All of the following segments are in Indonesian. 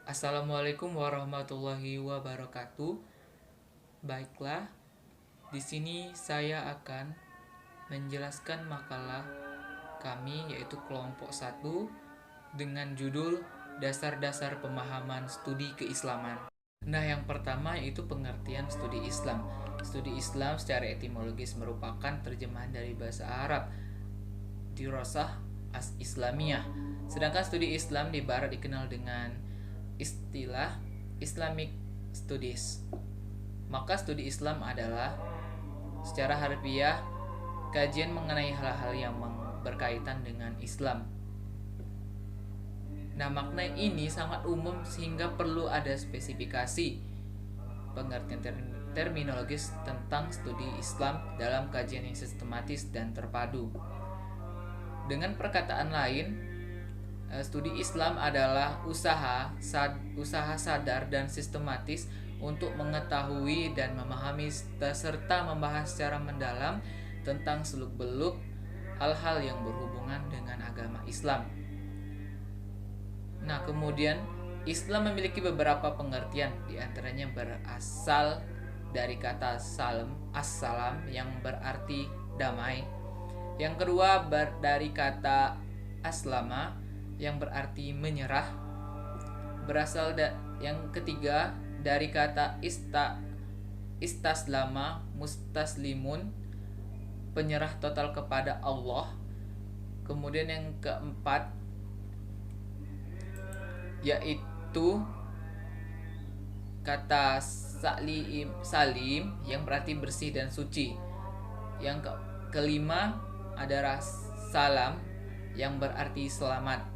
Assalamualaikum warahmatullahi wabarakatuh. Baiklah, di sini saya akan menjelaskan makalah kami yaitu kelompok 1 dengan judul Dasar-dasar pemahaman studi keislaman. Nah, yang pertama yaitu pengertian studi Islam. Studi Islam secara etimologis merupakan terjemahan dari bahasa Arab dirosah Islamiyah. Sedangkan studi Islam di barat dikenal dengan istilah Islamic Studies. Maka studi Islam adalah secara harfiah kajian mengenai hal-hal yang berkaitan dengan Islam. Nah, makna ini sangat umum sehingga perlu ada spesifikasi pengertian terminologis tentang studi Islam dalam kajian yang sistematis dan terpadu. Dengan perkataan lain, studi Islam adalah usaha sadar dan sistematis untuk mengetahui dan memahami serta membahas secara mendalam tentang seluk-beluk hal-hal yang berhubungan dengan agama Islam. Nah, kemudian Islam memiliki beberapa pengertian, diantaranya berasal dari kata assalam yang berarti damai. Yang kedua dari kata aslama yang berarti menyerah. Yang ketiga dari kata istaslama mustaslimun, penyerah total kepada Allah. Kemudian yang keempat yaitu kata salim yang berarti bersih dan suci. Yang kelima adalah salam yang berarti selamat.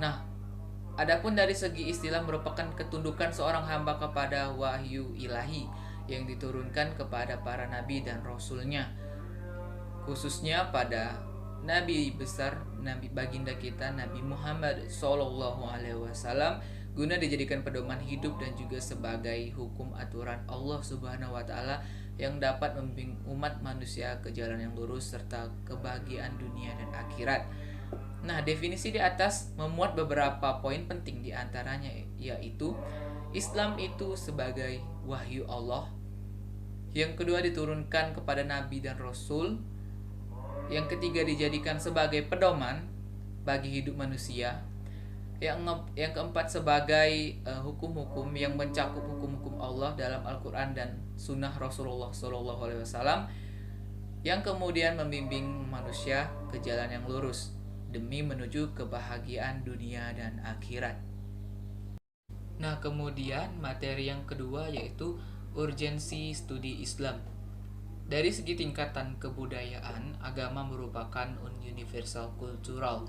Nah, adapun dari segi istilah merupakan ketundukan seorang hamba kepada wahyu ilahi yang diturunkan kepada para nabi dan rasulnya, khususnya pada Nabi besar, Nabi baginda kita Nabi Muhammad SAW, guna dijadikan pedoman hidup dan juga sebagai hukum aturan Allah Subhanahu wa Ta'ala yang dapat membimbing umat manusia ke jalan yang lurus serta kebahagiaan dunia dan akhirat. Nah, definisi di atas memuat beberapa poin penting, diantaranya yaitu Islam itu sebagai wahyu Allah. Yang kedua, diturunkan kepada nabi dan rasul. Yang ketiga, dijadikan sebagai pedoman bagi hidup manusia. Yang keempat, sebagai hukum-hukum yang mencakup hukum-hukum Allah dalam Al-Quran dan Sunnah Rasulullah SAW, yang kemudian membimbing manusia ke jalan yang lurus demi menuju kebahagiaan dunia dan akhirat. Nah, kemudian materi yang kedua yaitu urgensi studi Islam. Dari segi tingkatan kebudayaan, agama merupakan universal kultural.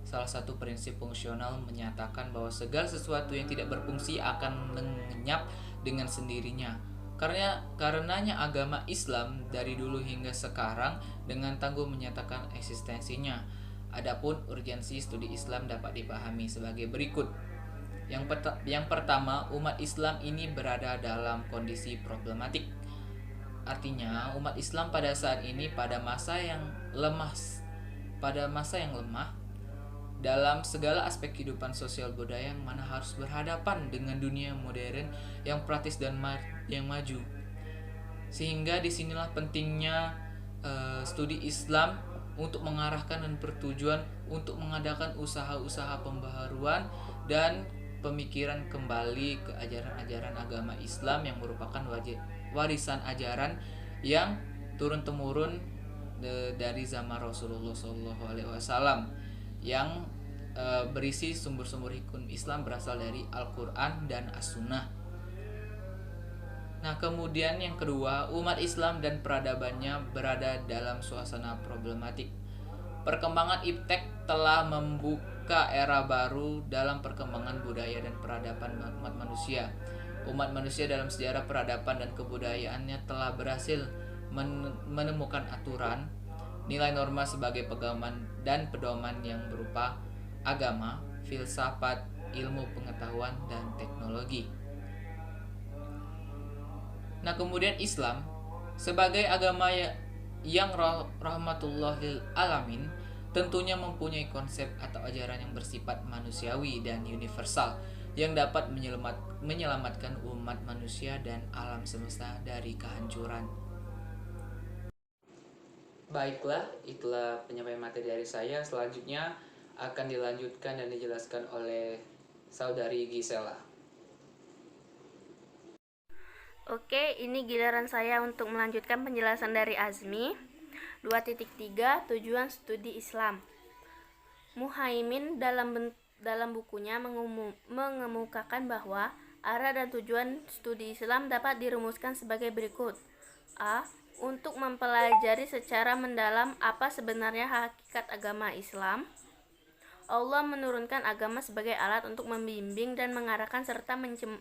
Salah satu prinsip fungsional menyatakan bahwa segala sesuatu yang tidak berfungsi akan lenyap dengan sendirinya. Karenanya agama Islam dari dulu hingga sekarang dengan tangguh menyatakan eksistensinya. Adapun urgensi studi Islam dapat dipahami sebagai berikut. Yang pertama, umat Islam ini berada dalam kondisi problematik. Artinya, umat Islam pada saat ini pada masa yang lemah dalam segala aspek kehidupan sosial budaya yang mana harus berhadapan dengan dunia modern yang praktis dan yang maju. Sehingga disinilah pentingnya studi Islam untuk mengarahkan dan bertujuan untuk mengadakan usaha-usaha pembaharuan dan pemikiran kembali ke ajaran-ajaran agama Islam yang merupakan warisan ajaran yang turun-temurun dari zaman Rasulullah SAW, yang berisi sumber-sumber hukum Islam berasal dari Al-Quran dan As-Sunnah. Nah, kemudian yang kedua, umat Islam dan peradabannya berada dalam suasana problematik. Perkembangan iptek telah membuka era baru dalam perkembangan budaya dan peradaban umat manusia. Umat manusia dalam sejarah peradaban dan kebudayaannya telah berhasil menemukan aturan, nilai norma sebagai pegangan dan pedoman yang berupa agama, filsafat, ilmu pengetahuan, dan teknologi. Nah, kemudian Islam sebagai agama yang rahmatullahil alamin tentunya mempunyai konsep atau ajaran yang bersifat manusiawi dan universal yang dapat menyelamatkan umat manusia dan alam semesta dari kehancuran. Baiklah, itulah penyampaian materi dari saya. Selanjutnya akan dilanjutkan dan dijelaskan oleh saudari Gisela. Oke, ini giliran saya untuk melanjutkan penjelasan dari Azmi. 2.3 Tujuan Studi Islam. Muhaimin dalam bukunya mengemukakan bahwa arah dan tujuan studi Islam dapat dirumuskan sebagai berikut. A. Untuk mempelajari secara mendalam apa sebenarnya hakikat agama Islam. Allah menurunkan agama sebagai alat untuk membimbing dan mengarahkan serta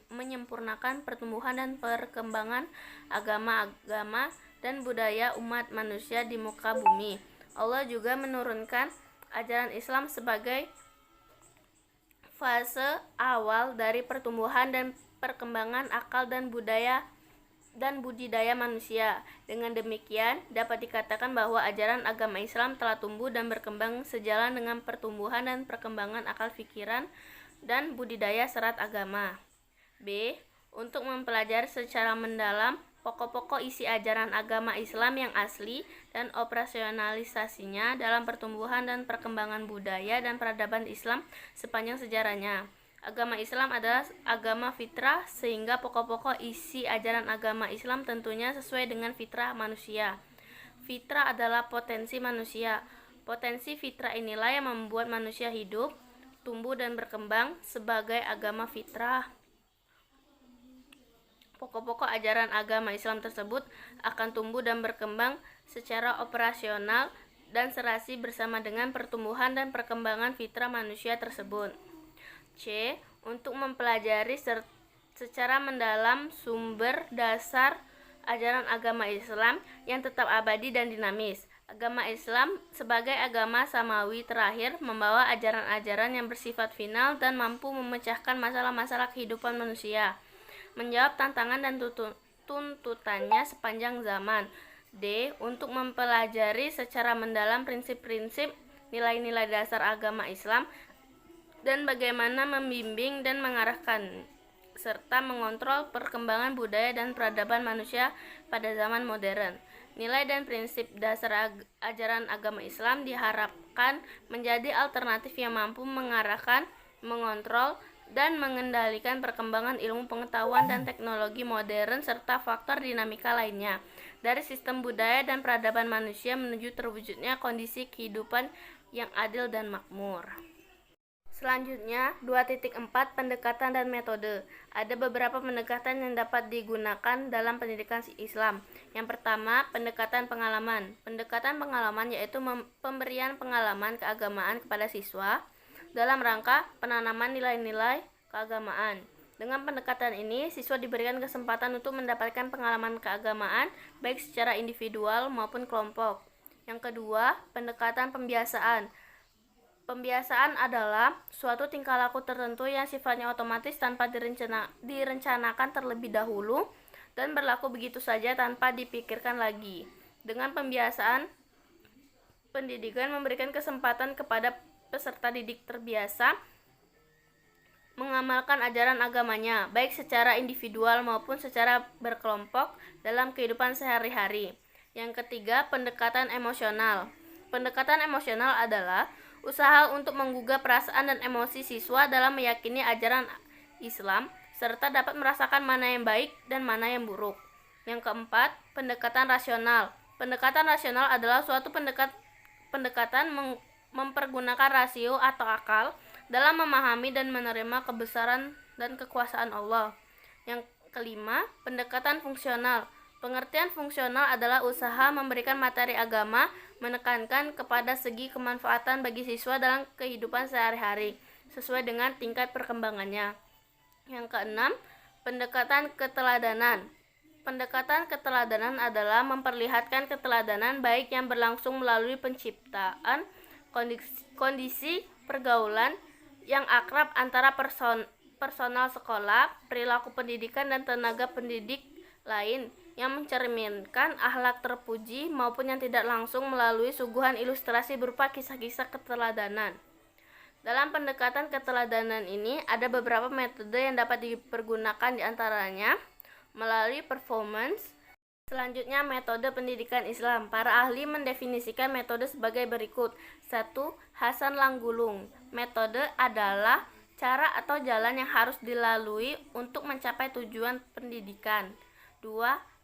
menyempurnakan pertumbuhan dan perkembangan agama-agama dan budaya umat manusia di muka bumi. Allah juga menurunkan ajaran Islam sebagai fase awal dari pertumbuhan dan perkembangan akal dan budidaya manusia. Dengan demikian, dapat dikatakan bahwa ajaran agama Islam telah tumbuh dan berkembang sejalan dengan pertumbuhan dan perkembangan akal pikiran dan budidaya serat agama. B. Untuk mempelajari secara mendalam pokok-pokok isi ajaran agama Islam yang asli dan operasionalisasinya dalam pertumbuhan dan perkembangan budaya dan peradaban Islam sepanjang sejarahnya. Agama Islam adalah agama fitrah, sehingga pokok-pokok isi ajaran agama Islam tentunya sesuai dengan fitrah manusia. Fitrah adalah potensi manusia. Potensi fitrah inilah yang membuat manusia hidup, tumbuh dan berkembang sebagai agama fitrah. Pokok-pokok ajaran agama Islam tersebut akan tumbuh dan berkembang secara operasional dan serasi bersama dengan pertumbuhan dan perkembangan fitrah manusia tersebut. C. Untuk mempelajari secara mendalam sumber dasar ajaran agama Islam yang tetap abadi dan dinamis. Agama Islam sebagai agama samawi terakhir membawa ajaran-ajaran yang bersifat final dan mampu memecahkan masalah-masalah kehidupan manusia, menjawab tantangan dan tuntutannya sepanjang zaman. D. Untuk mempelajari secara mendalam prinsip-prinsip nilai-nilai dasar agama Islam dan bagaimana membimbing dan mengarahkan serta mengontrol perkembangan budaya dan peradaban manusia pada zaman modern. Nilai dan prinsip dasar ajaran agama Islam diharapkan menjadi alternatif yang mampu mengarahkan, mengontrol, dan mengendalikan perkembangan ilmu pengetahuan dan teknologi modern serta faktor dinamika lainnya dari sistem budaya dan peradaban manusia menuju terwujudnya kondisi kehidupan yang adil dan makmur. Selanjutnya, 2.4 Pendekatan dan metode. Ada beberapa pendekatan yang dapat digunakan dalam pendidikan Islam. Yang pertama, pendekatan pengalaman. Pendekatan pengalaman yaitu pemberian pengalaman keagamaan kepada siswa dalam rangka penanaman nilai-nilai keagamaan. Dengan pendekatan ini, siswa diberikan kesempatan untuk mendapatkan pengalaman keagamaan baik secara individual maupun kelompok. Yang kedua, pendekatan pembiasaan. Pembiasaan adalah suatu tingkah laku tertentu yang sifatnya otomatis tanpa direncanakan terlebih dahulu dan berlaku begitu saja tanpa dipikirkan lagi. Dengan pembiasaan, pendidikan memberikan kesempatan kepada peserta didik terbiasa mengamalkan ajaran agamanya, baik secara individual maupun secara berkelompok dalam kehidupan sehari-hari. Yang ketiga, pendekatan emosional. Pendekatan emosional adalah usaha untuk menggugah perasaan dan emosi siswa dalam meyakini ajaran Islam serta dapat merasakan mana yang baik dan mana yang buruk. Yang keempat, pendekatan rasional. Pendekatan rasional adalah suatu pendekatan mempergunakan rasio atau akal dalam memahami dan menerima kebesaran dan kekuasaan Allah. Yang kelima, pendekatan fungsional. Pengertian fungsional adalah usaha memberikan materi agama, menekankan kepada segi kemanfaatan bagi siswa dalam kehidupan sehari-hari, sesuai dengan tingkat perkembangannya. Yang keenam, pendekatan keteladanan. Pendekatan keteladanan adalah memperlihatkan keteladanan baik yang berlangsung melalui penciptaan, kondisi pergaulan yang akrab antara personal sekolah, perilaku pendidikan dan tenaga pendidik lain yang mencerminkan akhlak terpuji maupun yang tidak langsung melalui suguhan ilustrasi berupa kisah-kisah keteladanan. Dalam pendekatan keteladanan ini ada beberapa metode yang dapat dipergunakan, diantaranya melalui performance. Selanjutnya, metode pendidikan Islam. Para ahli mendefinisikan metode sebagai berikut. 1. Hasan Langgulung. Metode adalah cara atau jalan yang harus dilalui untuk mencapai tujuan pendidikan. 2.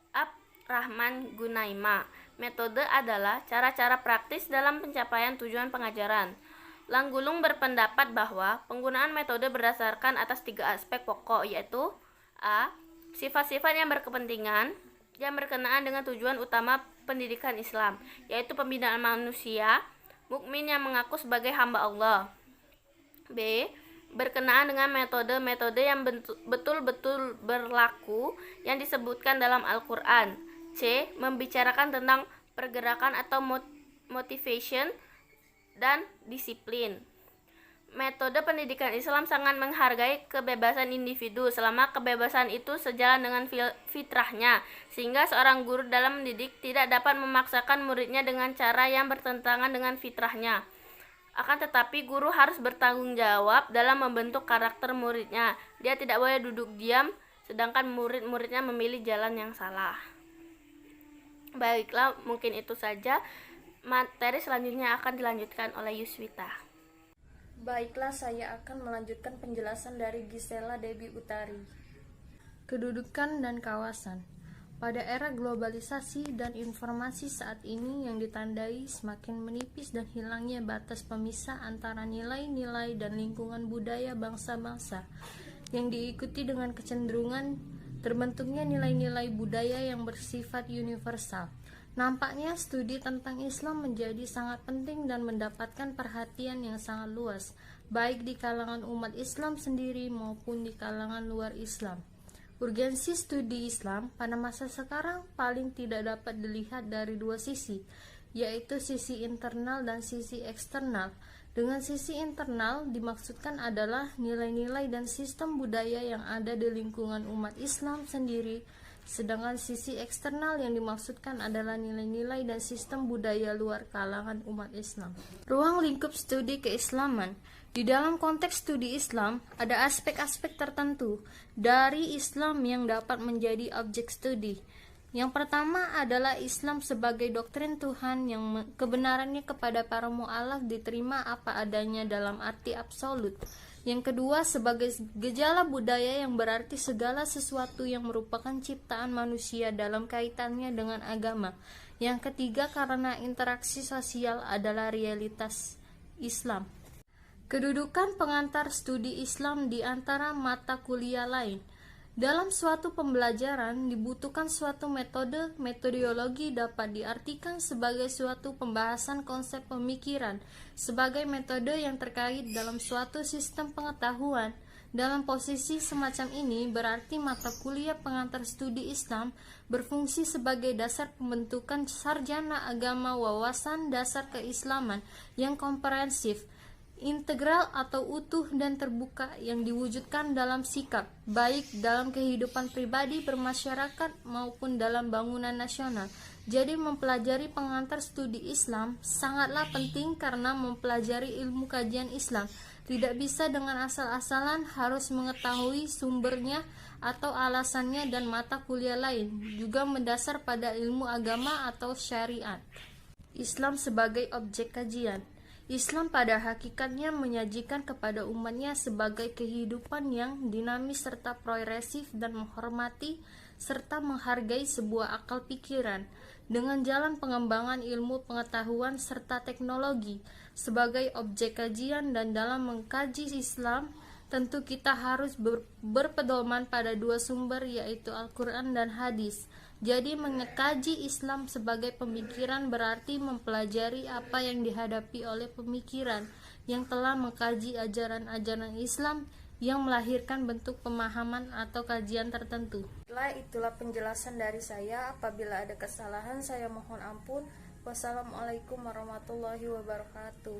Rahman Gunaima. Metode adalah cara-cara praktis dalam pencapaian tujuan pengajaran. Langgulung berpendapat bahwa penggunaan metode berdasarkan atas 3 aspek pokok, yaitu A. Sifat-sifat yang berkepentingan yang berkenaan dengan tujuan utama pendidikan Islam, yaitu pembinaan manusia mukmin yang mengaku sebagai hamba Allah. B. Berkenaan dengan metode-metode yang betul-betul berlaku yang disebutkan dalam Al-Quran. C. Membicarakan tentang pergerakan atau motivation dan disiplin. Metode pendidikan Islam sangat menghargai kebebasan individu selama kebebasan itu sejalan dengan fitrahnya, sehingga seorang guru dalam mendidik tidak dapat memaksakan muridnya dengan cara yang bertentangan dengan fitrahnya. Akan tetapi guru harus bertanggung jawab dalam membentuk karakter muridnya. Dia tidak boleh duduk diam sedangkan murid-muridnya memilih jalan yang salah. Baiklah, mungkin itu saja. Materi selanjutnya akan dilanjutkan oleh Yuswita. Baiklah, saya akan melanjutkan penjelasan dari Gisela Debbie Utari. Kedudukan dan kawasan. Pada era globalisasi dan informasi saat ini yang ditandai semakin menipis dan hilangnya batas pemisah antara nilai-nilai dan lingkungan budaya bangsa-bangsa, yang diikuti dengan kecenderungan terbentuknya nilai-nilai budaya yang bersifat universal. Nampaknya studi tentang Islam menjadi sangat penting dan mendapatkan perhatian yang sangat luas, baik di kalangan umat Islam sendiri maupun di kalangan luar Islam. Urgensi studi Islam pada masa sekarang paling tidak dapat dilihat dari 2 sisi, yaitu sisi internal dan sisi eksternal. Dengan sisi internal dimaksudkan adalah nilai-nilai dan sistem budaya yang ada di lingkungan umat Islam sendiri, sedangkan sisi eksternal yang dimaksudkan adalah nilai-nilai dan sistem budaya luar kalangan umat Islam. Ruang lingkup studi keislaman. Di dalam konteks studi Islam, ada aspek-aspek tertentu dari Islam yang dapat menjadi objek studi. Yang pertama adalah Islam sebagai doktrin Tuhan yang kebenarannya kepada para mu'alaf diterima apa adanya dalam arti absolut. Yang kedua sebagai gejala budaya yang berarti segala sesuatu yang merupakan ciptaan manusia dalam kaitannya dengan agama. Yang ketiga karena interaksi sosial adalah realitas Islam. Kedudukan pengantar studi Islam di antara mata kuliah lain. Dalam suatu pembelajaran dibutuhkan suatu metodologi dapat diartikan sebagai suatu pembahasan konsep pemikiran, sebagai metode yang terkait dalam suatu sistem pengetahuan. Dalam posisi semacam ini berarti mata kuliah pengantar studi Islam berfungsi sebagai dasar pembentukan sarjana agama wawasan dasar keislaman yang komprehensif, integral atau utuh dan terbuka yang diwujudkan dalam sikap, baik dalam kehidupan pribadi bermasyarakat maupun dalam bangunan nasional. Jadi mempelajari pengantar studi Islam sangatlah penting karena mempelajari ilmu kajian Islam tidak bisa dengan asal-asalan, harus mengetahui sumbernya atau alasannya, dan mata kuliah lain juga mendasar pada ilmu agama atau syariat. Islam sebagai objek kajian. Islam pada hakikatnya menyajikan kepada umatnya sebagai kehidupan yang dinamis serta progresif dan menghormati serta menghargai sebuah akal pikiran dengan jalan pengembangan ilmu pengetahuan serta teknologi sebagai objek kajian. Dan dalam mengkaji Islam tentu kita harus berpedoman pada 2 sumber, yaitu Al-Quran dan hadis. Jadi mengkaji Islam sebagai pemikiran berarti mempelajari apa yang dihadapi oleh pemikiran yang telah mengkaji ajaran-ajaran Islam yang melahirkan bentuk pemahaman atau kajian tertentu. Itulah penjelasan dari saya. Apabila ada kesalahan saya mohon ampun. Wassalamualaikum warahmatullahi wabarakatuh.